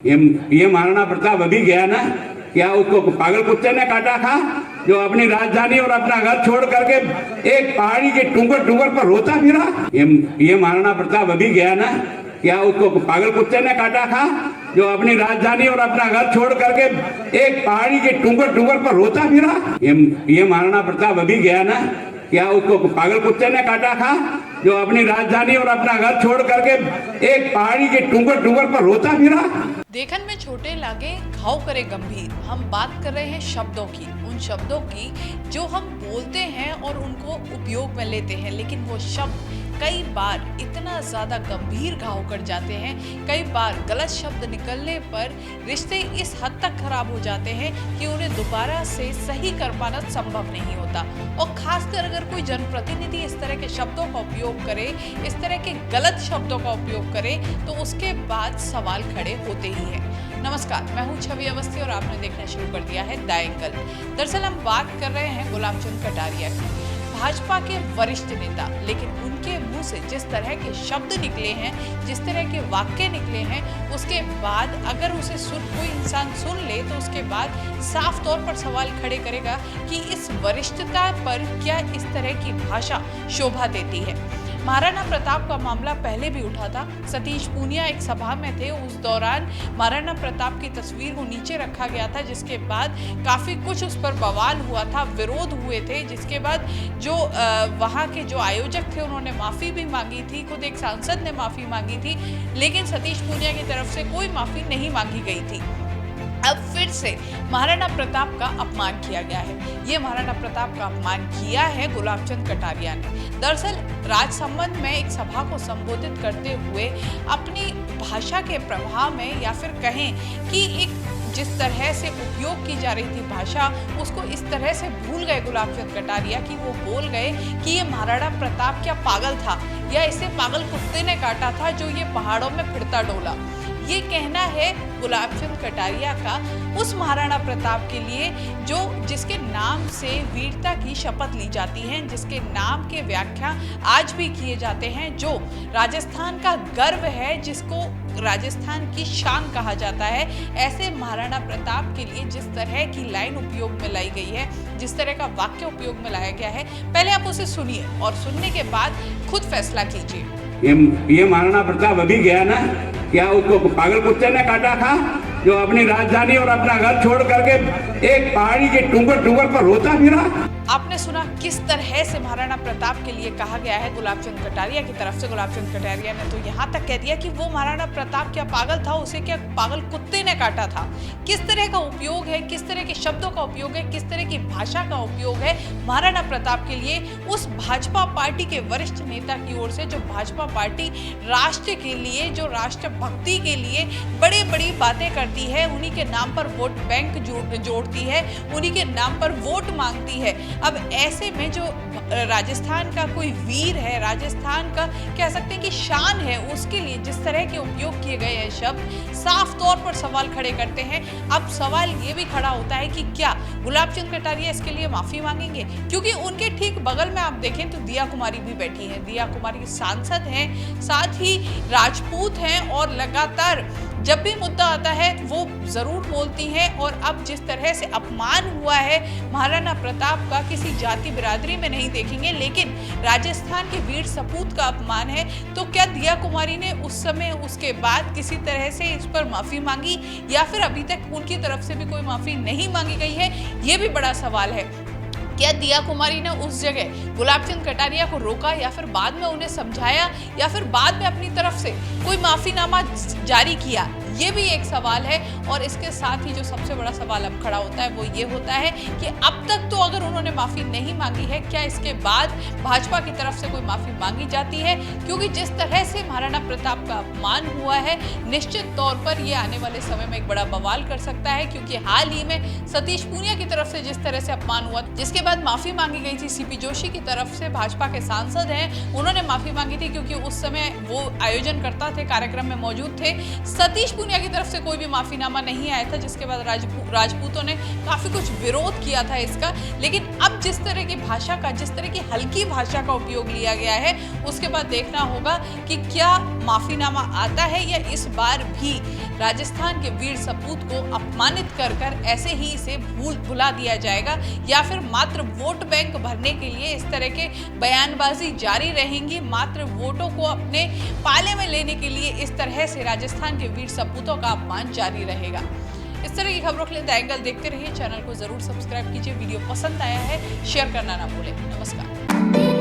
ये महाराणा प्रताप अभी गया ना, क्या उसको पागल कुत्ते ने काटा था जो अपनी राजधानी और अपना घर छोड़ करके एक पहाड़ी के टुंगर टुंगर पर रोता फिरा। ये महाराणा प्रताप अभी गया ना, क्या उसको पागल कुत्ते ने काटा था जो अपनी राजधानी और अपना घर छोड़ करके एक पहाड़ी के टुंगर टुंगर पर रोता फिरा। ये महाराणा प्रताप अभी गया ना, क्या उसको पागल कुत्ते ने काटा था जो अपनी राजधानी और अपना घर छोड़ करके एक पहाड़ी के टुंगर टुंगर पर रोता फिरा। देखन में छोटे लागे घाव करे गंभीर। हम बात कर रहे हैं शब्दों की, उन शब्दों की जो हम बोलते हैं और उनको उपयोग में लेते हैं, लेकिन वो शब्द कई बार इतना ज़्यादा गंभीर घाव कर जाते हैं, कई बार गलत शब्द निकलने पर रिश्ते इस हद तक खराब हो जाते हैं कि उन्हें दोबारा से सही कर पाना संभव नहीं होता। और खासकर अगर कोई जनप्रतिनिधि इस तरह के शब्दों का उपयोग करे, इस तरह के गलत शब्दों का उपयोग करे, तो उसके बाद सवाल खड़े होते ही हैं। नमस्कार, मैं हूं छवि अवस्थी और आपने देखना शुरू कर दिया है द एंगल। दरअसल हम बात कर रहे हैं गुलाब चंद कटारिया की, भाजपा के वरिष्ठ नेता, लेकिन उनके मुंह से जिस तरह के शब्द निकले हैं, जिस तरह के वाक्य निकले हैं, उसके बाद अगर उसे कोई इंसान सुन ले तो उसके बाद साफ तौर पर सवाल खड़े करेगा कि इस वरिष्ठता पर क्या इस तरह की भाषा शोभा देती है। महाराणा प्रताप का मामला पहले भी उठा था। सतीश पूनिया एक सभा में थे, उस दौरान महाराणा प्रताप की तस्वीर को नीचे रखा गया था, जिसके बाद काफी कुछ उस पर बवाल हुआ था, विरोध हुए थे, जिसके बाद जो वहां के जो आयोजक थे उन्होंने माफी भी मांगी थी, खुद एक सांसद ने माफी मांगी थी, लेकिन सतीश पूनिया की तरफ से कोई माफी नहीं मांगी गई थी। अब फिर से महाराणा प्रताप का अपमान किया गया है। ये महाराणा प्रताप का अपमान किया है गुलाब चंद कटारिया ने। दरअसल राजसमंद में एक सभा को संबोधित करते हुए अपनी भाषा के प्रभाव में, या फिर कहें कि एक जिस तरह से उपयोग की जा रही थी भाषा, उसको इस तरह से भूल गए गुलाब चंद कटारिया कि वो बोल गए कि ये महाराणा प्रताप क्या पागल था, या इसे पागल कुत्ते ने काटा था जो ये पहाड़ों में फिरता डोला। ये कहना है गुलाब चंद कटारिया का उस महाराणा प्रताप के लिए जिसके नाम से वीरता की शपथ ली जाती है, जिसके नाम के व्याख्या आज भी किए जाते हैं, जो राजस्थान का गर्व है, जिसको राजस्थान की शान कहा जाता है। ऐसे महाराणा प्रताप के लिए जिस तरह की लाइन उपयोग में लाई गई है, जिस तरह का वाक्य उपयोग में लाया गया है, पहले आप उसे सुनिए और सुनने के बाद खुद फैसला कीजिए। ये महाराणा प्रताप अभी गया ना, क्या उसको पागल कुत्ते ने काटा था जो अपनी राजधानी और अपना घर छोड़ करके एक पहाड़ी के टुंगर टुंगर पर रोता फिरा। आपने सुना किस तरह से महाराणा प्रताप के लिए कहा गया है गुलाब चंद कटारिया की तरफ से। गुलाब चंद कटारिया ने तो यहाँ तक कह दिया कि वो महाराणा प्रताप क्या पागल था, उसे क्या पागल कुत्ते ने काटा था। किस तरह का उपयोग है, किस तरह के शब्दों का उपयोग है, किस तरह की भाषा का उपयोग है महाराणा प्रताप के लिए उस भाजपा पार्टी के वरिष्ठ नेता की ओर से, जो भाजपा पार्टी राष्ट्र के लिए, जो राष्ट्र भक्ति के लिए बड़ी बड़ी बातें करती है, उन्हीं के नाम पर वोट बैंक जोड़ती है, उन्हीं के नाम पर वोट मांगती है। अब ऐसे में जो राजस्थान का कोई वीर है, राजस्थान का कह सकते हैं कि शान है, उसके लिए जिस तरह के उपयोग किए गए हैं शब्द साफ तौर पर सवाल खड़े करते हैं। अब सवाल ये भी खड़ा होता है कि क्या गुलाब चंद कटारिया इसके लिए माफी मांगेंगे, क्योंकि उनके ठीक बगल में आप देखें तो दिया कुमारी भी बैठी है। दिया कुमारी सांसद हैं, साथ ही राजपूत हैं, और लगातार जब भी मुद्दा आता है वो जरूर बोलती हैं। और अब जिस तरह से अपमान हुआ है महाराणा प्रताप का, किसी जाति बिरादरी में नहीं देखेंगे, लेकिन राजस्थान के वीर सपूत का अपमान है, तो क्या दिया कुमारी ने उस समय उसके बाद किसी तरह से इस पर माफी मांगी, या फिर अभी तक उनकी तरफ से भी कोई माफी नहीं मांगी गई है? ये भी बड़ा सवाल है। क्या दिया कुमारी ने उस जगह गुलाब चंद कटारिया को रोका, या फिर बाद में उन्हें समझाया, या फिर बाद में अपनी तरफ से कोई माफीनामा जारी किया? ये भी एक सवाल है। और इसके साथ ही जो सबसे बड़ा सवाल अब खड़ा होता है वो ये होता है कि अब तक तो अगर उन्होंने माफी नहीं मांगी है, क्या इसके बाद भाजपा की तरफ से कोई माफी मांगी जाती है? क्योंकि जिस तरह से महाराणा प्रताप का अपमान हुआ है, निश्चित तौर पर ये आने वाले समय में एक बड़ा बवाल कर सकता है, क्योंकि हाल ही में सतीश पूनिया की तरफ से जिस तरह से अपमान हुआ, जिसके बाद माफी मांगी गई थी सीपी जोशी की तरफ से, भाजपा के सांसद हैं, उन्होंने माफी मांगी थी, क्योंकि उस समय वो आयोजन करता थे, कार्यक्रम में मौजूद थे। सतीश पूनिया की तरफ से कोई भी माफीनामा नहीं आया था, जिसके बाद राजपूतों ने काफी कुछ विरोध किया था इसका। लेकिन अब जिस तरह की भाषा का, जिस तरह की हल्की भाषा का उपयोग लिया गया है, उसके बाद देखना होगा कि क्या माफीनामा आता है या इस बार भी राजस्थान के वीर सपूत को अपमानित कर ऐसे ही इसे भुला दिया जाएगा, या फिर मात्र वोट बैंक भरने के लिए इस तरह के बयानबाजी जारी रहेंगी, मात्र वोटों को अपने पाले में लेने के लिए इस तरह से राजस्थान के वीर सपूतों का अपमान जारी रहेगा। इस तरह की खबरों के लिए द एंगल देखते रहिए। चैनल को जरूर सब्सक्राइब कीजिए। वीडियो पसंद आया है शेयर करना ना भूलें। नमस्कार।